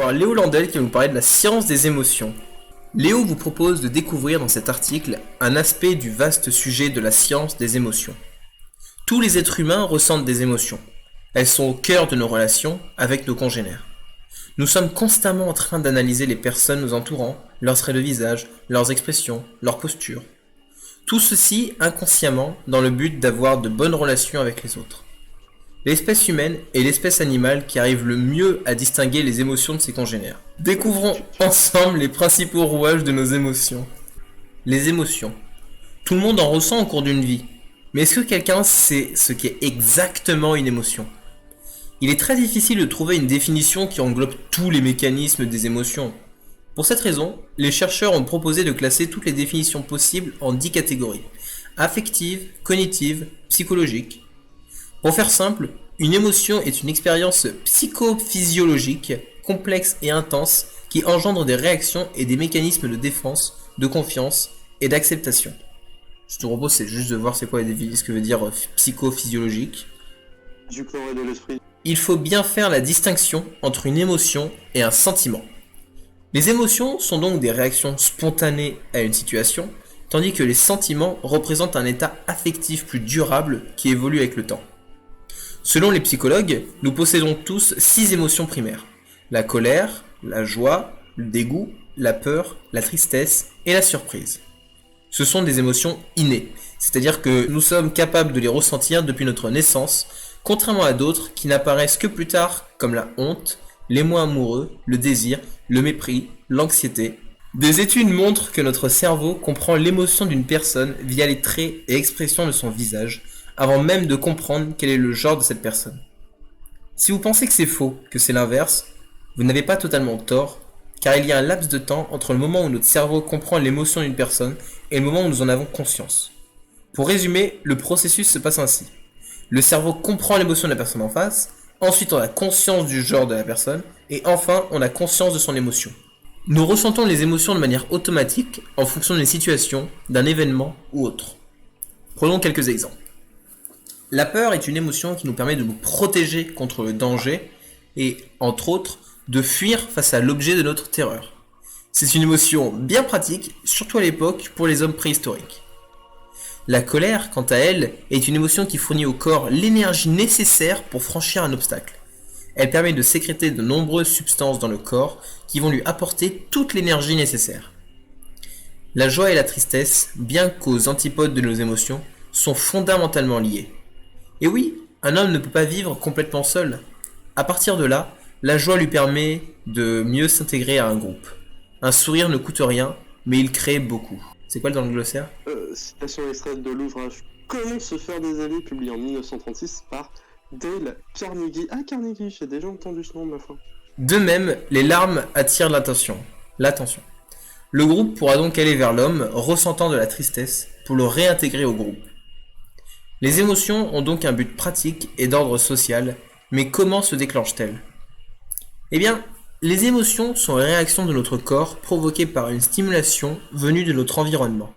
professeur Léo Landel qui va nous parler de la science des émotions. Léo vous propose de découvrir dans cet article un aspect du vaste sujet de la science des émotions. Tous les êtres humains ressentent des émotions. Elles sont au cœur de nos relations avec nos congénères. Nous sommes constamment en train d'analyser les personnes nous entourant, leurs traits de visage, leurs expressions, leurs postures. Tout ceci inconsciemment dans le but d'avoir de bonnes relations avec les autres. L'espèce humaine est l'espèce animale qui arrive le mieux à distinguer les émotions de ses congénères. Découvrons ensemble les principaux rouages de nos émotions. Les émotions. Tout le monde en ressent au cours d'une vie. Mais est-ce que quelqu'un sait ce qu'est exactement une émotion ? Il est très difficile de trouver une définition qui englobe tous les mécanismes des émotions. Pour cette raison, les chercheurs ont proposé de classer toutes les définitions possibles en 10 catégories. Affectives, cognitives, psychologiques. Pour faire simple, une émotion est une expérience psychophysiologique, complexe et intense qui engendre des réactions et des mécanismes de défense, de confiance et d'acceptation. Je te propose c'est juste de voir ce que veut dire psychophysiologique. Du corps et de l'esprit. Il faut bien faire la distinction entre une émotion et un sentiment. Les émotions sont donc des réactions spontanées à une situation, tandis que les sentiments représentent un état affectif plus durable qui évolue avec le temps. Selon les psychologues, nous possédons tous 6 émotions primaires. La colère, la joie, le dégoût, la peur, la tristesse et la surprise. Ce sont des émotions innées, c'est-à-dire que nous sommes capables de les ressentir depuis notre naissance, contrairement à d'autres qui n'apparaissent que plus tard, comme la honte, l'émoi amoureux, le désir, le mépris, l'anxiété. Des études montrent que notre cerveau comprend l'émotion d'une personne via les traits et expressions de son visage, avant même de comprendre quel est le genre de cette personne. Si vous pensez que c'est faux, que c'est l'inverse, vous n'avez pas totalement tort, car il y a un laps de temps entre le moment où notre cerveau comprend l'émotion d'une personne et le moment où nous en avons conscience. Pour résumer, le processus se passe ainsi. Le cerveau comprend l'émotion de la personne en face, ensuite on a conscience du genre de la personne, et enfin on a conscience de son émotion. Nous ressentons les émotions de manière automatique en fonction d'une situation, d'un événement ou autre. Prenons quelques exemples. La peur est une émotion qui nous permet de nous protéger contre le danger et, entre autres, de fuir face à l'objet de notre terreur. C'est une émotion bien pratique, surtout à l'époque pour les hommes préhistoriques. La colère, quant à elle, est une émotion qui fournit au corps l'énergie nécessaire pour franchir un obstacle. Elle permet de sécréter de nombreuses substances dans le corps qui vont lui apporter toute l'énergie nécessaire. La joie et la tristesse, bien qu'aux antipodes de nos émotions, sont fondamentalement liées. Et oui, un homme ne peut pas vivre complètement seul. À partir de là, la joie lui permet de mieux s'intégrer à un groupe. Un sourire ne coûte rien, mais il crée beaucoup. C'est quoi le dans le glossaire ? Citation extraite de l'ouvrage Comment se faire des amis, publié en 1936 par Dale Carnegie. Ah, Carnegie, j'ai déjà entendu ce nom, ma foi. De même, les larmes attirent l'attention. Le groupe pourra donc aller vers l'homme, ressentant de la tristesse, pour le réintégrer au groupe. Les émotions ont donc un but pratique et d'ordre social, mais comment se déclenchent-elles ? Eh bien, les émotions sont les réactions de notre corps provoquées par une stimulation venue de notre environnement.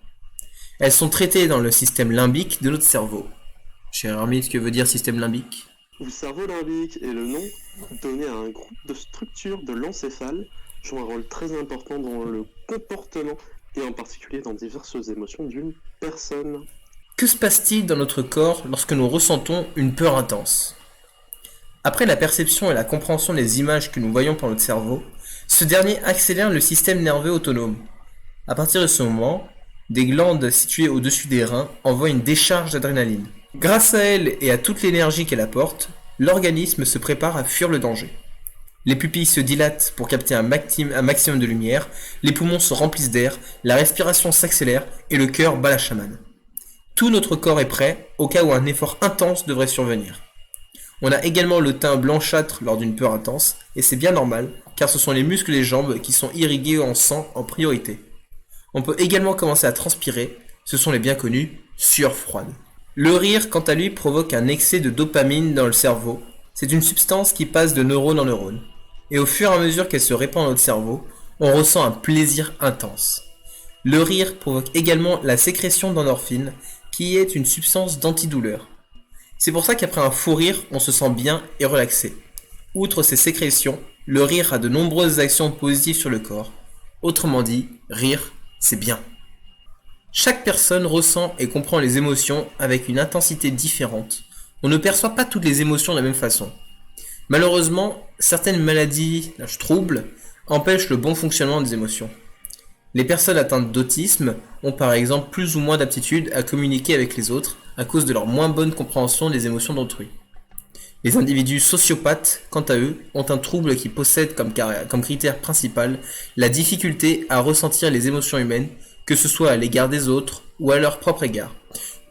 Elles sont traitées dans le système limbique de notre cerveau. Cher Hermite, que veut dire système limbique ? Le cerveau limbique est le nom donné à un groupe de structures de l'encéphale jouant un rôle très important dans le comportement et en particulier dans diverses émotions d'une personne. Que se passe-t-il dans notre corps lorsque nous ressentons une peur intense ? Après la perception et la compréhension des images que nous voyons par notre cerveau, ce dernier accélère le système nerveux autonome. À partir de ce moment, des glandes situées au-dessus des reins envoient une décharge d'adrénaline. Grâce à elle et à toute l'énergie qu'elle apporte, l'organisme se prépare à fuir le danger. Les pupilles se dilatent pour capter un maximum de lumière, les poumons se remplissent d'air, la respiration s'accélère et le cœur bat la chamade. Tout notre corps est prêt au cas où un effort intense devrait survenir. On a également le teint blanchâtre lors d'une peur intense, et c'est bien normal, car ce sont les muscles des jambes qui sont irrigués en sang en priorité. On peut également commencer à transpirer, ce sont les bien connues sueurs froides. Le rire, quant à lui, provoque un excès de dopamine dans le cerveau. C'est une substance qui passe de neurone en neurone. Et au fur et à mesure qu'elle se répand dans notre cerveau, on ressent un plaisir intense. Le rire provoque également la sécrétion d'endorphine, qui est une substance d'antidouleur. C'est pour ça qu'après un fou rire, on se sent bien et relaxé. Outre ces sécrétions, Le rire a de nombreuses actions positives sur le corps. Autrement dit, rire, c'est bien. Chaque personne ressent et comprend les émotions avec une intensité différente. On ne perçoit pas toutes les émotions de la même façon. Malheureusement, certaines maladies, troubles, empêchent le bon fonctionnement des émotions. Les personnes atteintes d'autisme ont par exemple plus ou moins d'aptitude à communiquer avec les autres à cause de leur moins bonne compréhension des émotions d'autrui. Les individus sociopathes, quant à eux, ont un trouble qui possède comme critère principal la difficulté à ressentir les émotions humaines, que ce soit à l'égard des autres ou à leur propre égard.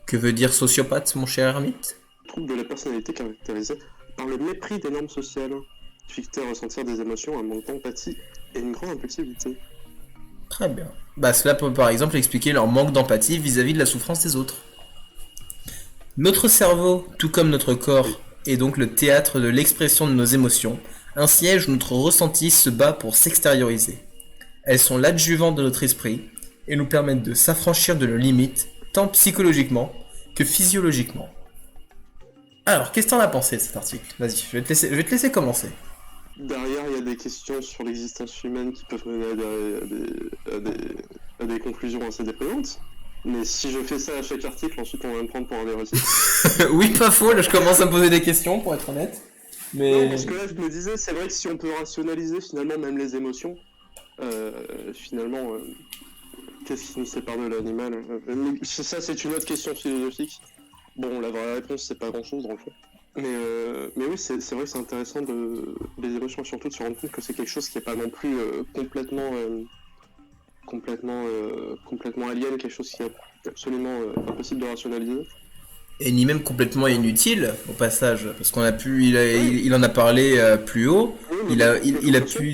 Que veut dire sociopathe, mon cher ermite ? Trouble de la personnalité caractérisé par le mépris des normes sociales, difficulté à ressentir des émotions, un manque d'empathie et une grande impulsivité. Très bien. Cela peut par exemple expliquer leur manque d'empathie vis-à-vis de la souffrance des autres. Notre cerveau, tout comme notre corps, est donc le théâtre de l'expression de nos émotions, un siège où notre ressenti se bat pour s'extérioriser. Elles sont l'adjuvant de notre esprit et nous permettent de s'affranchir de nos limites, tant psychologiquement que physiologiquement. Alors, qu'est-ce que t'en as pensé de cet article ? Vas-y, je vais te laisser commencer. Derrière, il y a des questions sur l'existence humaine qui peuvent mener à des conclusions assez déprimantes. Mais si je fais ça à chaque article, ensuite on va me prendre pour un dérossé. Oui, pas faux, là je commence à me poser des questions, pour être honnête. Mais... Non, parce que là je me disais, c'est vrai que si on peut rationaliser finalement même les émotions, qu'est-ce qui nous sépare de l'animal ? Ça c'est une autre question philosophique. Bon, la vraie réponse c'est pas grand-chose dans le fond. Mais oui, c'est vrai que c'est intéressant les émotions, surtout de se rendre compte que c'est quelque chose qui est pas non plus complètement alien, quelque chose qui est absolument impossible de rationaliser. Et ni même complètement inutile, au passage, parce il en a parlé plus haut, oui, il a pu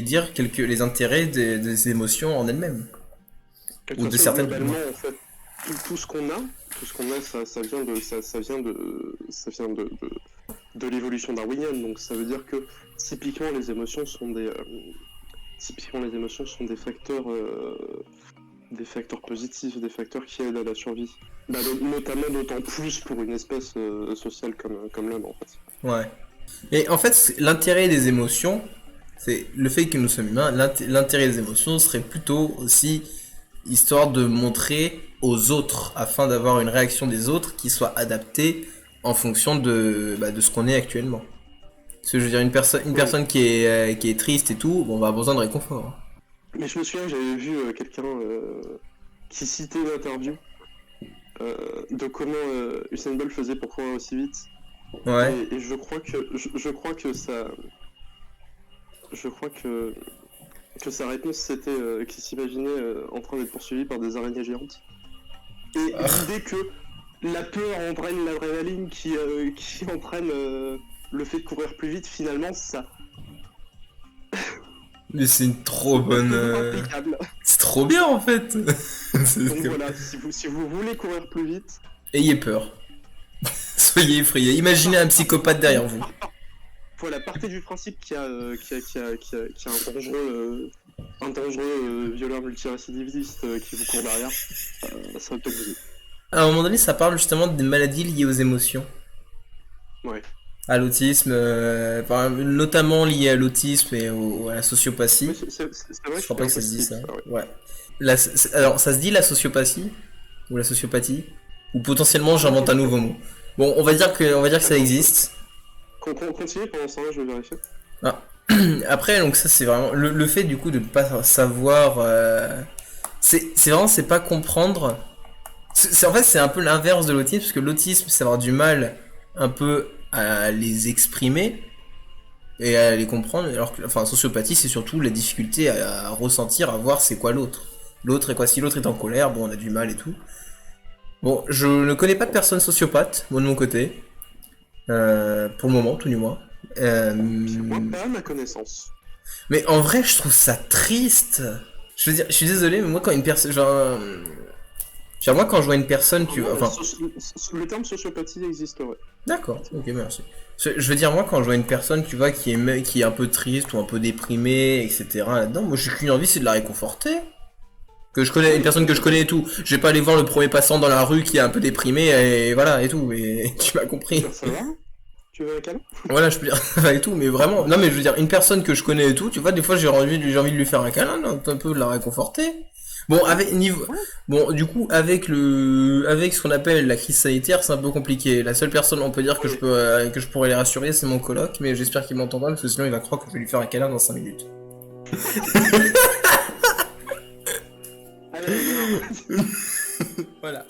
dire les intérêts des émotions en elles-mêmes. Ou de certaines. Globalement, en fait, tout ce qu'on a, ça vient de l'évolution darwinienne. Donc ça veut dire que typiquement les émotions sont des facteurs positifs, des facteurs qui aident à la survie. Notamment d'autant plus pour une espèce sociale comme l'homme en fait. Ouais. Et en fait, l'intérêt des émotions, c'est le fait que nous sommes humains, l'intérêt des émotions serait plutôt aussi histoire de montrer aux autres, afin d'avoir une réaction des autres qui soit adaptée en fonction de ce qu'on est actuellement. Parce que je veux dire, une personne qui est triste et tout, on va avoir besoin de réconfort. Mais je me souviens que j'avais vu quelqu'un qui citait une interview de comment Usain Bolt faisait pour courir aussi vite. Ouais. Et je crois que sa réponse c'était qu'il s'imaginait en train d'être poursuivi par des araignées géantes. Et l'idée que la peur entraîne l'adrénaline qui entraîne le fait de courir plus vite, finalement, ça... Mais c'est une trop bonne... C'est trop bien, en fait. Donc voilà, si vous voulez courir plus vite... Ayez peur. Soyez effrayés. Imaginez un psychopathe derrière vous. Voilà, partez du principe qu'il y a un dangereux violeur multirécidiviste qui vous court derrière. Ça va peut-être vous aider. À un moment donné, ça parle justement des maladies liées aux émotions. Ouais. À l'autisme, notamment lié à l'autisme et à la sociopathie. C'est vrai, je crois pas que ça se dit ça. Ouais. Alors, ça se dit la sociopathie ou la sociopathie, ou potentiellement j'invente un nouveau mot. Bon, on va dire que ça existe. Continue pendant ce temps-là, je vais vérifier. Ah. Après, donc ça c'est vraiment le fait du coup de ne pas savoir. C'est pas comprendre. En fait, c'est un peu l'inverse de l'autisme, parce que l'autisme, c'est avoir du mal un peu à les exprimer et à les comprendre, alors que sociopathie, c'est surtout la difficulté à ressentir, à voir c'est quoi l'autre. L'autre est quoi, si l'autre est en colère, bon, on a du mal et tout. Bon, je ne connais pas de personne sociopathe, moi de mon côté, pour le moment, tout du moins. Moi, pas à ma connaissance. Mais en vrai, je trouve ça triste. Je veux dire, je suis désolé, mais moi quand une personne, moi quand je vois une personne, le terme sociopathie existe, ouais. D'accord, ok, merci. Je veux dire, moi quand je vois une personne, tu vois, qui est un peu triste ou un peu déprimée, etc. là-dedans, moi j'ai qu'une envie, c'est de la réconforter. Que je connais, une personne que je connais et tout. Je vais pas aller voir le premier passant dans la rue qui est un peu déprimé et voilà et tout. Et tu m'as compris. Ça va ? Tu veux un câlin? Voilà, je peux dire ça et tout, mais vraiment, non mais je veux dire, une personne que je connais et tout, tu vois, des fois j'ai envie de lui faire un câlin, là, un peu de la réconforter. Bon, avec niveau, bon, du coup, avec ce qu'on appelle la crise sanitaire, c'est un peu compliqué. La seule personne, on peut dire que Oui. que je pourrais les rassurer, c'est mon coloc, mais j'espère qu'il m'entendra parce que sinon il va croire que je vais lui faire un câlin dans 5 minutes. Allez, viens. Voilà.